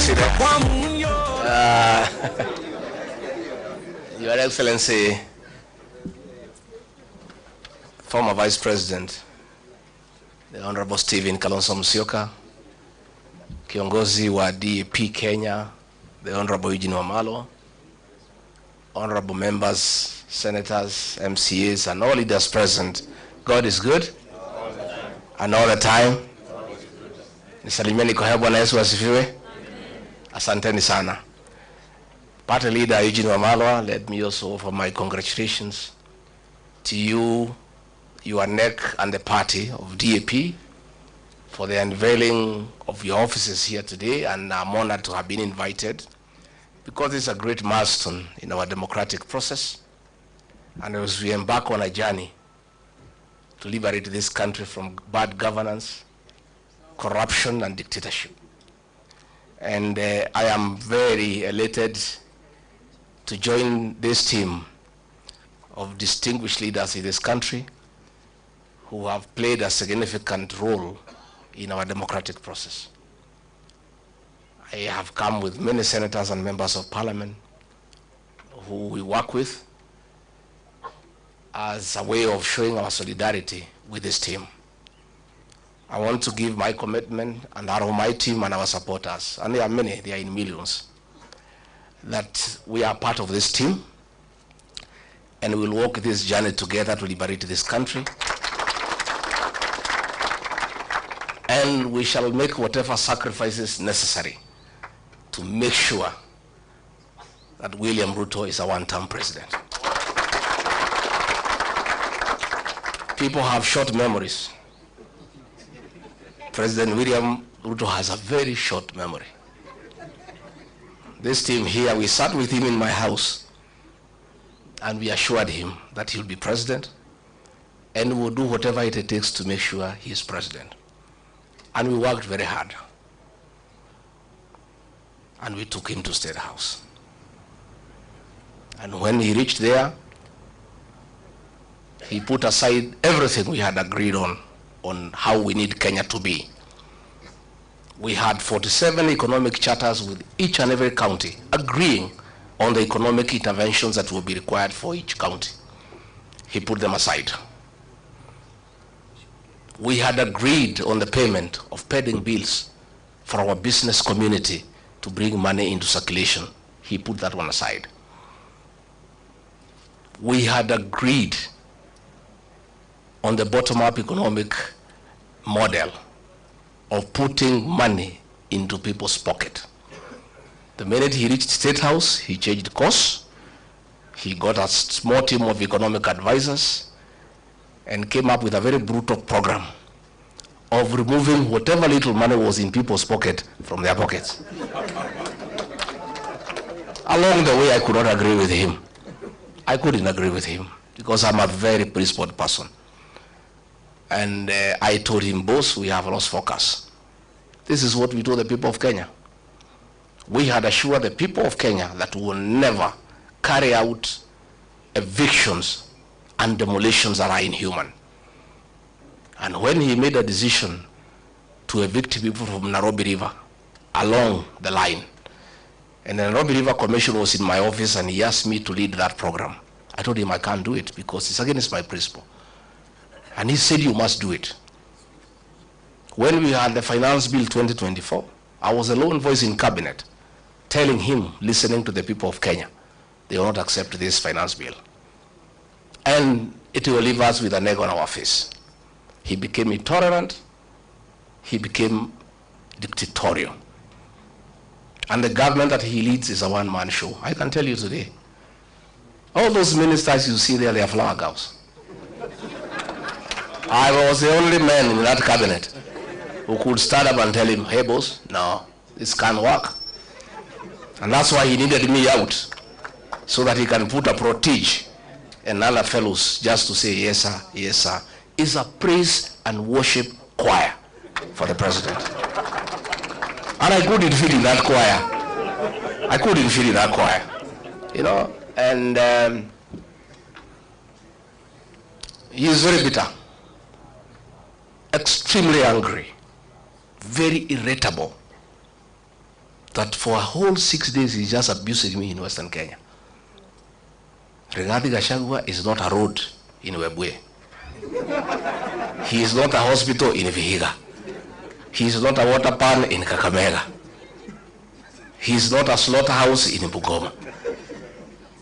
Your Excellency, former Vice President, the Honorable Stephen Kalonzo Musyoka, Kiongozi wa DAP Kenya, the Honorable Eugene Wamalwa, honorable members, senators, MCAs, and all leaders present. God is good, and all the time. Nisalimieni kwa Bwana Yesu asifiwe. Asanteni sana. Party leader Eugene Wamalwa, let me also offer my congratulations to you, your NEC, and the party of DAP for the unveiling of your offices here today, and I'm honored to have been invited because it's a great milestone in our democratic process, and as we embark on a journey to liberate this country from bad governance, corruption, and dictatorship. And I am very elated to join this team of distinguished leaders in this country who have played a significant role in our democratic process. I have come with many senators and members of parliament who we work with as a way of showing our solidarity with this team. I want to give my commitment and that of my team and our supporters, and there are many, they are in millions, that we are part of this team and we'll walk this journey together to liberate this country. And we shall make whatever sacrifices necessary to make sure that William Ruto is a one-term president. People have short memories. President William Ruto has a very short memory. This team here, we sat with him in my house and we assured him that he'll be president and we'll do whatever it takes to make sure he is president. And we worked very hard. And we took him to State House. And when he reached there, he put aside everything we had agreed on how we need Kenya to be. We had 47 economic charters with each and every county agreeing on the economic interventions that will be required for each county. He put them aside. We had agreed on the payment of pending bills for our business community to bring money into circulation. He put that one aside. We had agreed on the bottom-up economic model of putting money into people's pocket. The minute he reached State House, he changed course. He got a small team of economic advisors and came up with a very brutal program of removing whatever little money was in people's pocket from their pockets. Along the way, I could not agree with him. I couldn't agree with him because I'm a very principled person. And I told him, boss, we have lost focus. This is what we told the people of Kenya. We had assured the people of Kenya that we will never carry out evictions and demolitions that are inhuman. And when he made a decision to evict people from Nairobi River along the line, and the Nairobi River Commission was in my office and he asked me to lead that program, I told him I can't do it because it's against my principle. And he said, you must do it. When we had the Finance Bill 2024, I was a lone voice in cabinet telling him, listening to the people of Kenya, they will not accept this finance bill. And it will leave us with an egg on our face. He became intolerant. He became dictatorial. And the government that he leads is a one-man show. I can tell you today, all those ministers you see there, they are flower girls. I was the only man in that cabinet who could stand up and tell him, hey boss, no, this can't work. And that's why he needed me out, so that he can put a protege and other fellows just to say, yes sir, yes sir. It's a praise and worship choir for the president. And I couldn't fit in that choir. I couldn't fit in that choir. You know, and he is very bitter, extremely angry, very irritable. that for a whole 6 days he's just abusing me in Western Kenya. Rigathi Gachagua is not a road in Webuye. He is not a hospital in Vihiga. He is not a water pan in Kakamega. He is not a slaughterhouse in Bungoma.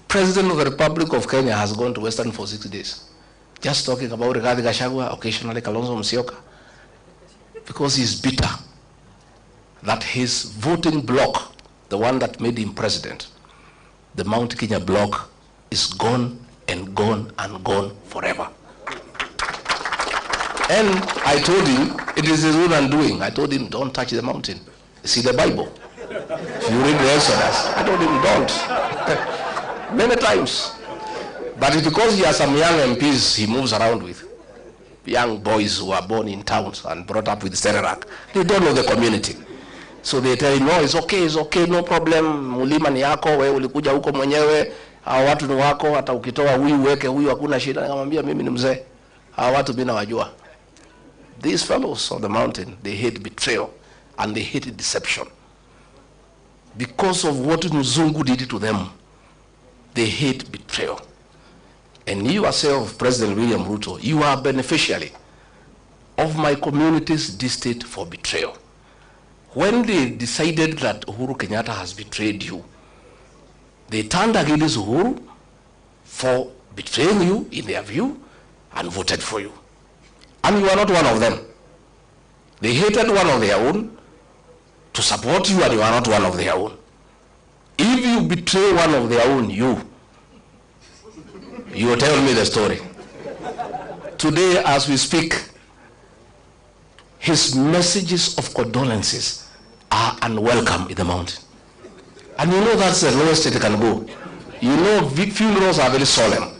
President of the Republic of Kenya has gone to Western for 6 days, just talking about Rigathi Gachagua, occasionally Kalonzo Musyoka, because he's bitter that his voting bloc, the one that made him president, the Mount Kenya bloc, is gone and gone and gone forever. And I told him, it is his own undoing. I told him, don't touch the mountain. See the Bible. If you read the Exodus, I told him, don't. Many times. But it's because he has some young MPs he moves around with. Young boys who are born in towns and brought up with Stererak. They don't know the community. So they tell him, no, it's okay, no problem. Mulima ni yako, wewe ulikuja huko mwenyewe. Hawa watu ni wako, hata ukitoa huyu weke huyu hakuna shida. Nikamwambia mimi ni mzee. Hawa watu mimi nawajua. These fellows of the mountain, they hate betrayal and they hate deception. Because of what Mzungu did to them, they hate betrayal. And you yourself, President William Ruto, you are a beneficiary of my community's distaste for betrayal. When they decided that Uhuru Kenyatta has betrayed you, they turned against Uhuru for betraying you in their view and voted for you. And you are not one of them. They hated one of their own to support you, and you are not one of their own. If you betray one of their own, you will tell me the story. Today, as we speak, his messages of condolences are unwelcome in the mountain. And you know that's the lowest it can go. You know funerals are very solemn.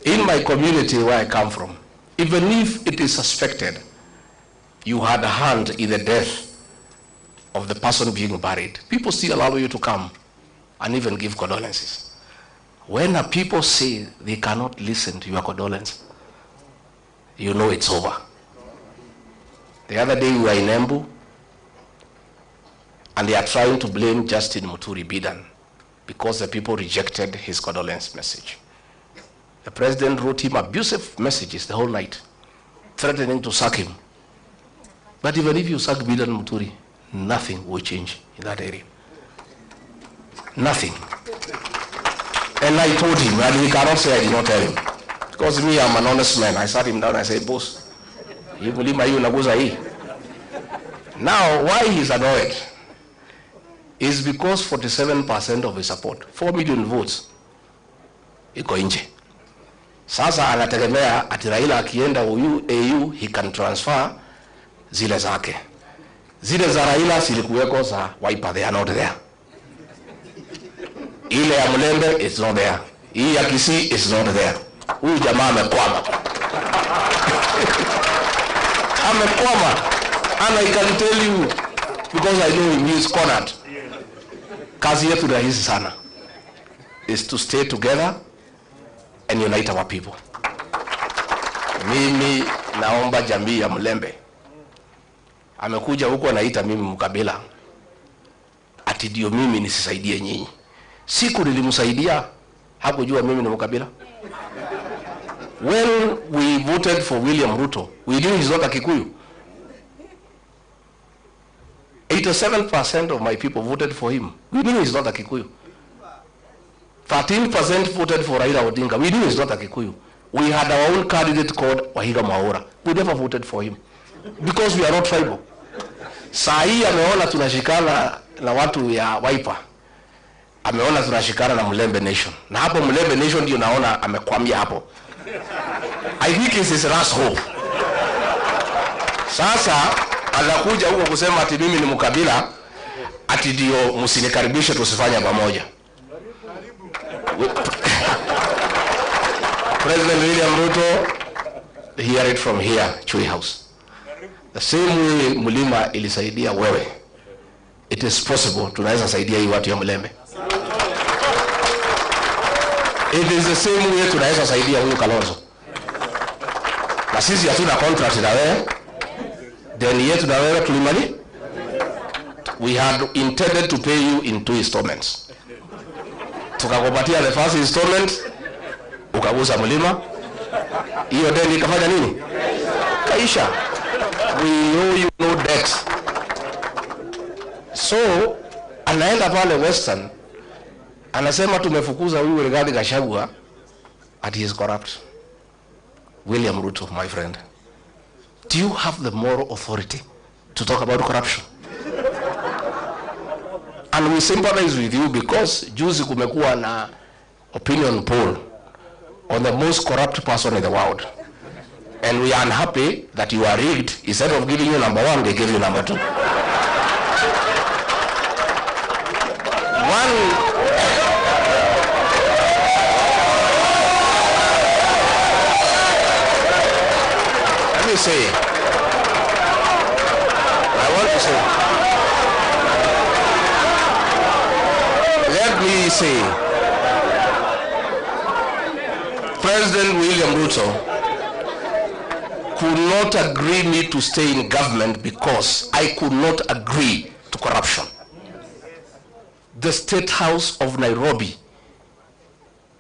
In my community where I come from, even if it is suspected you had a hand in the death of the person being buried, people still allow you to come and even give condolences. When people say they cannot listen to your condolence, you know it's over. The other day we were in Embu, and they are trying to blame Justin Muturi Bidan because the people rejected his condolence message. The president wrote him abusive messages the whole night, threatening to sack him. But even if you sack Bidan Muturi, nothing will change in that area. Nothing. And I told him, and he cannot say I did not tell him. Because me, I'm an honest man. I sat him down and I said, boss, you believe my now, why he's annoyed is because 47% of his support, 4 million votes, iko nje. Sasa anategemea ati Raila akienda AU, he can transfer zile zake. Zile za Raila zilikuweko za Wiper, they are not there. Ile ya Mlembe is not there. Hii ya Kisii is not there. Huyu jamaa amekwama. Amekwama. And I can tell you, because I know him, he is cornered. Kazi yetu rahisi sana is to stay together and unite our people. Mimi naomba jamii ya Mlembe. Amekuja huko anaita mimi mkabila. Ati ndio mimi nisisaidie nyinyi. Siku nilimsaidia, hakujua mimi ni mkabila. When we voted for William Ruto, we knew he's not a Kikuyu. 87% of my people voted for him. We knew he's not a Kikuyu. 13% voted for Raila ODINGA. We knew he's not a Kikuyu. We had our own candidate called Wahiga Maora. We never voted for him because we are not tribal. Saa hii ameona tunashikana na watu ya Wiper. Ameona tunashikana na Mlembe Nation. Na hapo Mlembe Nation ndio naona amekwamia hapo. I think it's his last hope. Sasa anakuja huko kusema ati mimi ni mkabila, ati ndio msinikaribishe tusifanye pamoja. President William Ruto, hear it from here, Chui House. The same way Mulima ilisaidia wewe, it is possible tunaweza saidia hii watu ya Mlembe. It is the same way tunaweza saidia huyu Kalonzo. Na sisi hatuna contract na wewe. Deni yetu na wewe we had intended to pay you in 2 installments. Tukakupatia the first installment, ukagusa mlima. Hiyo deni ikafanya nini? Kaisha. We owe you no debt. So, anaenda pale Western, anasema tumefukuza huyu Rigathi Gachagua, and he is corrupt. William Ruto, my friend, do you have the moral authority to talk about corruption? And we sympathize with you because juzi kumekuwa na opinion poll on the most corrupt person in the world. And we are unhappy that you are rigged. Instead of giving you number 1, they give you number 2. Let me say, I want to say, let me say, President William Ruto could not agree me to stay in government because I could not agree to corruption. The State House of Nairobi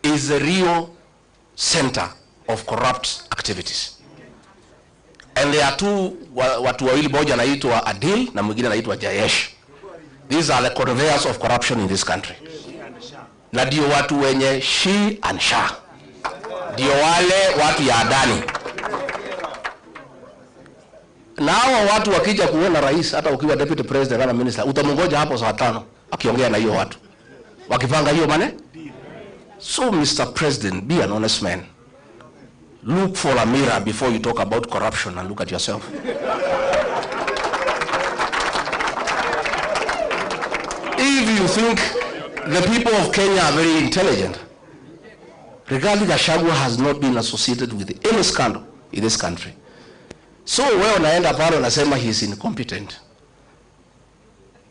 is the real center of corrupt activities. And there are two, watu wawili, moja anaitwa Adil na mwingine anaitwa Jayesh. These are the conveyors of corruption in this country. Na ndio watu wenye she and sha. Ndio wale watu ya Adani. Na hawa watu wakija kuona rais, hata ukiwa deputy president na minister, utamungoja hapo saa 5 akiongea na hiyo watu wakipanga hiyo mane. So Mr. President, be an honest man. Look for a mirror before you talk about corruption and look at yourself. If you think the people of Kenya are very intelligent, Rigathi Gachagua has not been associated with any scandal in this country. So wewe unaenda pale unasema he is incompetent.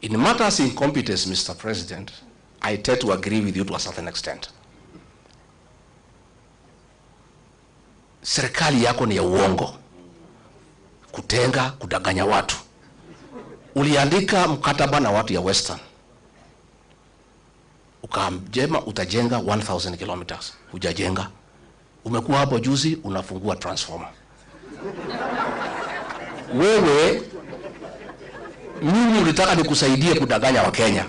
In matters incompetence, Mr. President, I tend to agree with you to a certain extent. Serikali yako ni ya uongo, kutenga, kudanganya watu. Uliandika mkataba na watu ya Western, ukamjema utajenga 1000 kilometers, hujajenga. Umekuwa hapo juzi unafungua transformer. Wewe mimi ulitaka nikusaidie kudanganya wa Kenya.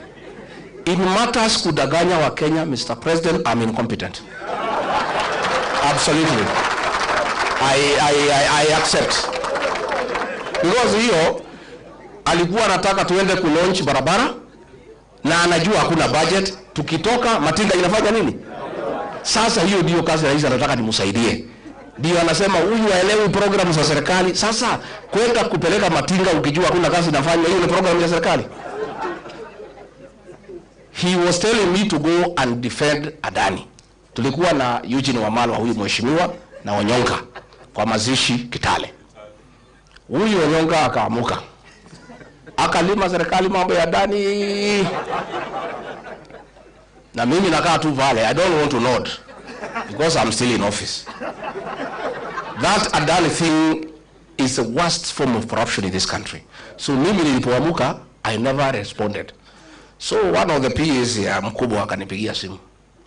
In matters kudanganya wa Kenya, Mr. President, I'm incompetent. Absolutely. I accept. Because hiyo alikuwa anataka tuende ku-launch barabara na anajua hakuna budget, tukitoka matinga inafanya nini? Sasa hiyo ndio kazi rais anataka nimsaidie. Ndio anasema huyu haelewi programu za serikali. Sasa kwenda kupeleka matinga ukijua hakuna kazi inafanya, hiyo ni programu ya serikali. He was telling me to go and defend Adani. Tulikuwa na Eugene Wamalwa, huyu mheshimiwa, na Onyonga kwa mazishi Kitale. Huyu Onyonga akaamuka, akalima serikali mambo ya Adani, na mimi nakaa tu pale. I don't want to nod because I'm still in office. That Adani thing is the worst form of corruption in this country. So mimi nilipoamuka, I never responded. So one of the PAs ya mkubwa akanipigia simu.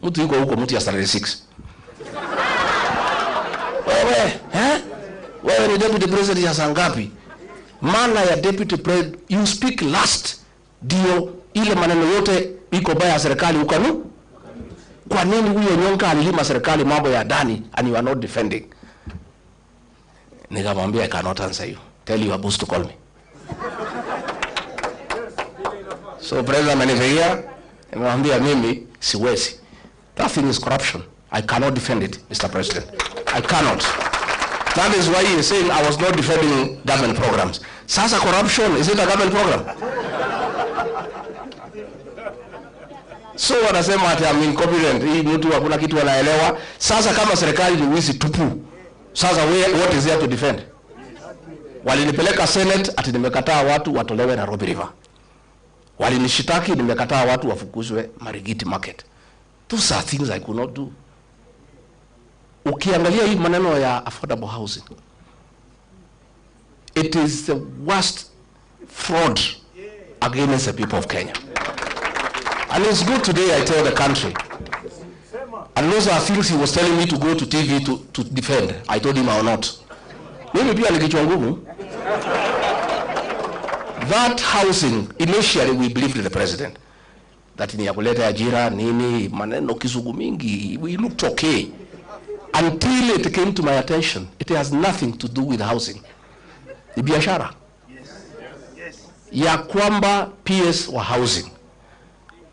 Mtu yuko huko, mtu ya Saturday 6. Wewe ni deputy president ya sangapi? Maana ya deputy president, you speak last. Dio ile maneno yote iko baya serikali ukanu. Kwa nini huyo Nyonga alilima serikali mambo ya Adani and you are not defending? Nikamwambia I cannot answer you. Tell your boss to call me. So president amenifikia, nimemwambia mimi siwezi. That thing is corruption. I cannot defend it, Mr. President. I cannot. That is why he is saying I was not defending government programs. Sasa corruption, is it a government program? So wanasema ati I'm incompetent. Hii mtu hakuna kitu anaelewa. Sasa kama serikali ni wizi tupu, sasa what is there to defend? Walinipeleka Senate ati nimekataa watu watolewe Nairobi River. Walinishitaki nimekataa watu wafukuzwe Marigiti Market. Those are things I could not do. Ukiangalia hii maneno ya affordable housing, it is the worst fraud against the people of Kenya. And it's good today I tell the country. And those are things he was telling me to go to TV to defend. I told him I will not. Maybe pia nikichwa ngumu. That housing, initially we believed in the president. That ni ya kuleta ajira, nini, maneno kizungu mingi, we looked okay. Until it came to my attention, it has nothing to do with housing. Ni biashara. Ya kwamba PS wa housing.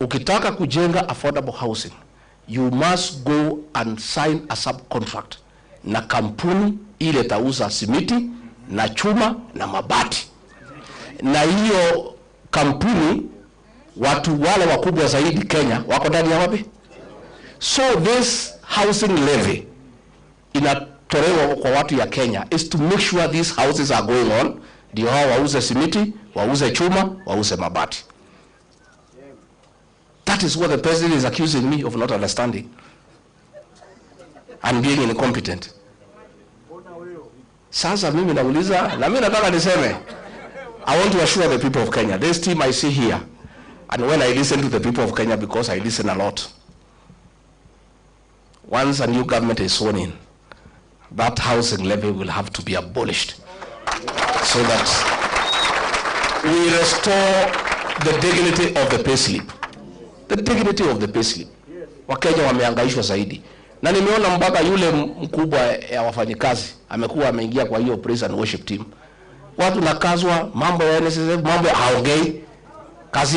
Ukitaka kujenga affordable housing, you must go and sign a subcontract na kampuni ile tauza simiti na chuma na mabati. Na hiyo kampuni watu wale wakubwa zaidi Kenya wako ndani ya wapi? So this housing levy inatolewa kwa watu ya Kenya is to make sure these houses are going on. Ndio hao wauze simiti, wauze chuma, wauze mabati. That is what the president is accusing me of not understanding and being incompetent. Sasa mimi nauliza, na mimi nataka niseme, I want to assure the people of Kenya, this team I see here, and when I listen to the people of Kenya, because I listen a lot, once a new government is sworn in, that housing levy will have to be abolished so that we restore the dignity of the payslip. The dignity of the payslip. Wakenya wamehangaishwa zaidi. Na nimeona mpaka yule mkubwa ya wafanyikazi amekuwa ameingia kwa hiyo praise and worship team. Watu nakazwa, mambo ya NSSF, mambo haongei.